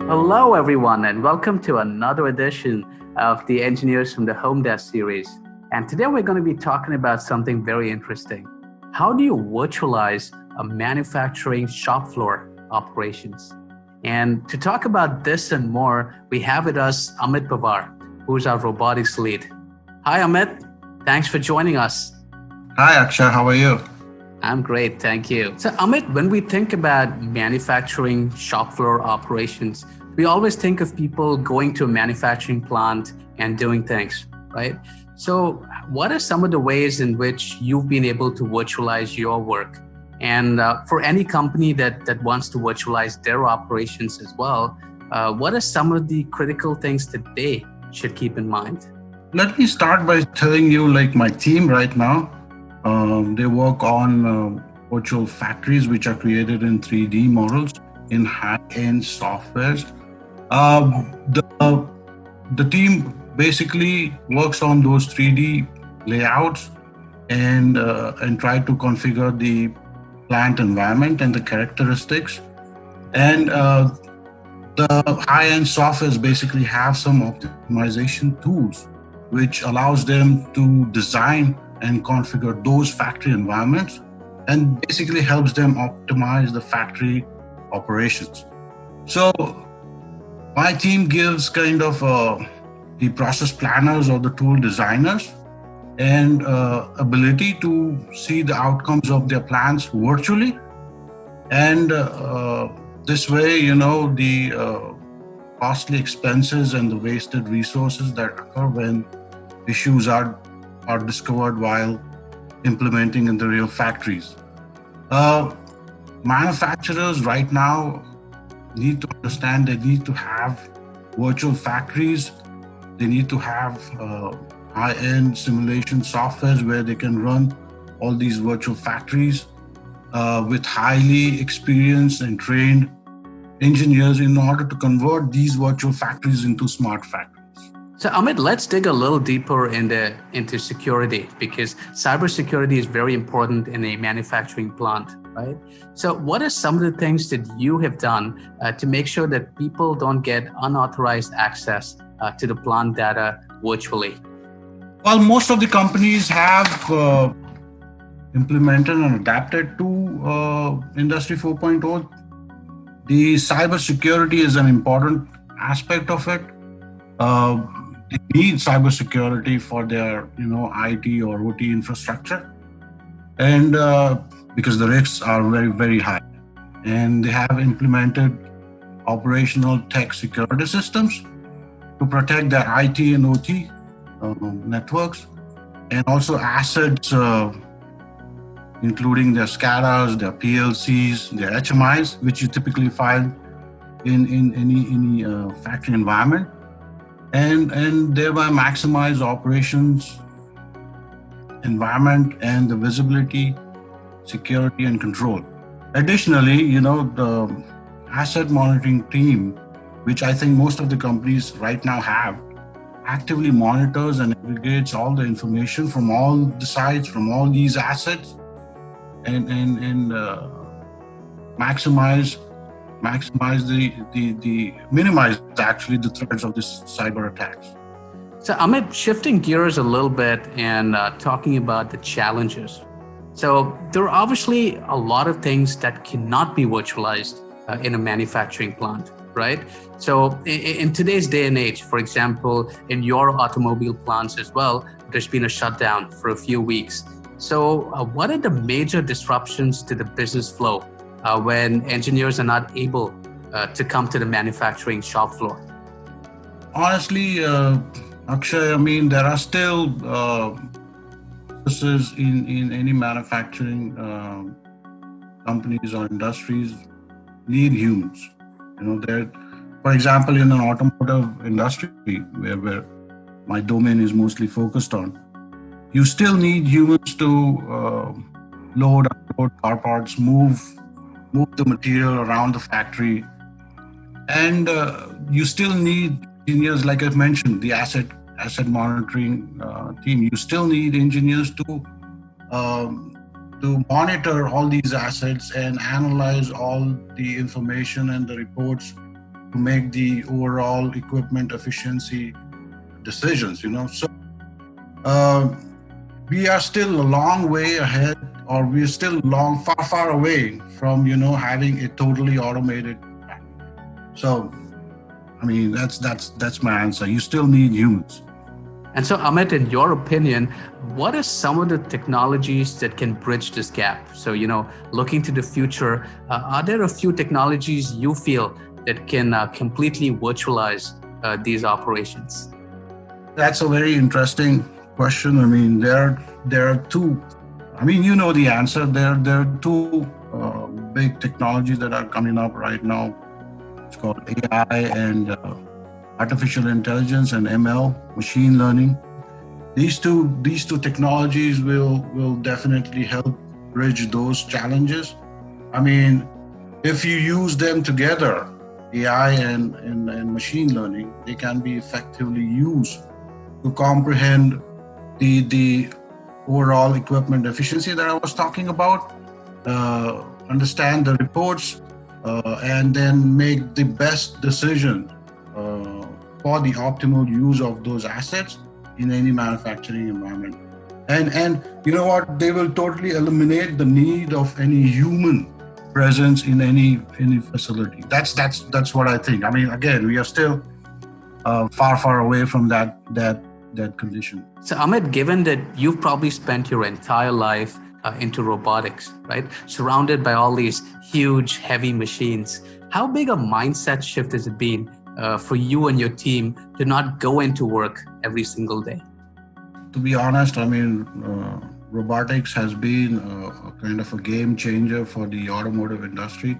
Hello, everyone, and welcome to another edition of the Engineers from the Home Desk series. And today we're going to be talking about something very interesting. How do you virtualize a manufacturing shop floor operations? And to talk about this and more, we have with us Amit Pawar, who's our robotics lead. Hi, Amit. Thanks for joining us. Hi, Akshay. How are you? I'm great, thank you. So, Amit, when we think about manufacturing shop floor operations, we always think of people going to a manufacturing plant and doing things, right? So, what are some of the ways in which you've been able to virtualize your work? And for any company that wants to virtualize their operations as well, what are some of the critical things that they should keep in mind? Let me start by telling you, like my team right now, they work on virtual factories which are created in 3D models in high-end softwares. The team basically works on those 3D layouts and try to configure the plant environment and the characteristics. And the high-end softwares basically have some optimization tools which allows them to design and configure those factory environments and basically helps them optimize the factory operations. So my team gives kind of the process planners or the tool designers and ability to see the outcomes of their plans virtually. And this way, the costly expenses and the wasted resources that occur when issues are discovered while implementing in the real factories. Manufacturers right now need to understand they need to have virtual factories. They need to have high-end simulation softwares where they can run all these virtual factories with highly experienced and trained engineers in order to convert these virtual factories into smart factories. So Amit, let's dig a little deeper into security, because cybersecurity is very important in a manufacturing plant, right? So what are some of the things that you have done to make sure that people don't get unauthorized access to the plant data virtually? Well, most of the companies have implemented and adapted to Industry 4.0. The cybersecurity is an important aspect of it. They need cybersecurity for their, IT or OT infrastructure, and because the risks are very, very high. And they have implemented operational tech security systems to protect their IT and OT networks, and also assets, including their SCADAs, their PLCs, their HMIs, which you typically find in any factory environment. And thereby maximize operations, environment, and the visibility, security, and control. Additionally, the asset monitoring team, which I think most of the companies right now have, actively monitors and aggregates all the information from all the sites, from all these assets, and minimize actually the threats of this cyber attacks. So Amit, shifting gears a little bit and talking about the challenges. So there are obviously a lot of things that cannot be virtualized in a manufacturing plant, right? So in today's day and age, for example, in your automobile plants as well, there's been a shutdown for a few weeks. So what are the major disruptions to the business flow when engineers are not able to come to the manufacturing shop floor? Honestly, Akshay, there are still processes in any manufacturing companies or industries need humans. For example, in an automotive industry, where my domain is mostly focused on, you still need humans to load, unload car parts, move the material around the factory. And you still need engineers, like I've mentioned, the asset monitoring team. You still need engineers to monitor all these assets and analyze all the information and the reports to make the overall equipment efficiency decisions. So we are still a long way ahead, or we're still far away from having a totally automated. So I mean, that's my answer. You still need humans. And so, Amit, in your opinion, what are some of the technologies that can bridge this gap? So, looking to the future, are there a few technologies you feel that can completely virtualize these operations? That's a very interesting question. I mean, there are two. I mean, you know the answer. There are two big technologies that are coming up right now. It's called AI and artificial intelligence and ML, machine learning. These two technologies will definitely help bridge those challenges. I mean, if you use them together, AI and machine learning, they can be effectively used to comprehend the overall equipment efficiency that I was talking about, understand the reports, and then make the best decision for the optimal use of those assets in any manufacturing environment. And you know what? They will totally eliminate the need of any human presence in any facility. That's what I think. I mean, again, we are still far away from that condition. So Amit, given that you've probably spent your entire life into robotics, right? Surrounded by all these huge, heavy machines, how big a mindset shift has it been for you and your team to not go into work every single day? To be honest, I mean, robotics has been a kind of a game changer for the automotive industry.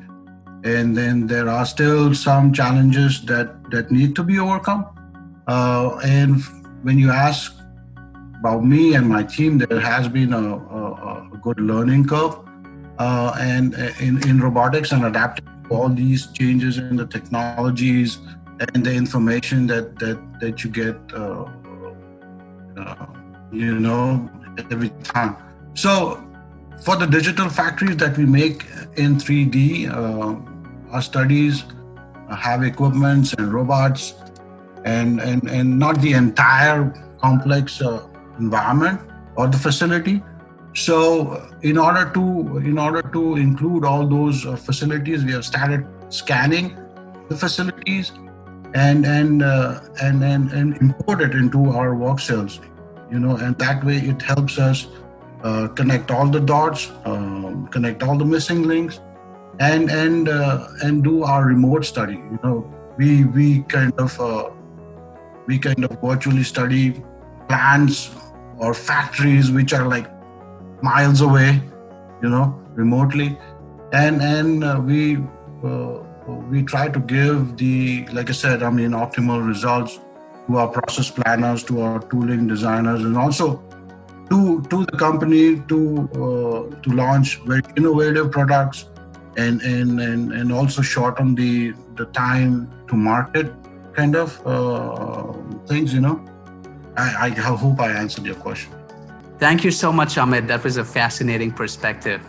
And then there are still some challenges that need to be overcome. And when you ask about me and my team, there has been a good learning curve and in robotics and adapting to all these changes in the technologies and the information that you get every time. So for the digital factories that we make in 3D, our studies have equipments and robots and not the entire complex environment or the facility. So in order to include all those facilities, we have started scanning the facilities and import it into our work cells, and that way it helps us connect all the dots, connect all the missing links, and do our remote study. We kind of virtually study plants or factories which are like miles away, remotely, and we try to give like I said, I mean, optimal results to our process planners, to our tooling designers, and also to the company to launch very innovative products and also shorten the time to market kind of things. I hope I answered your question. Thank you so much, Amit. That was a fascinating perspective.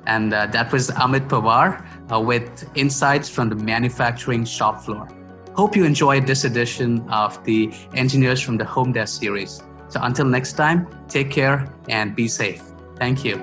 And that was Amit Pawar with insights from the manufacturing shop floor. Hope you enjoyed this edition of the Engineers from the Home Desk series. So until next time, take care and be safe. Thank you.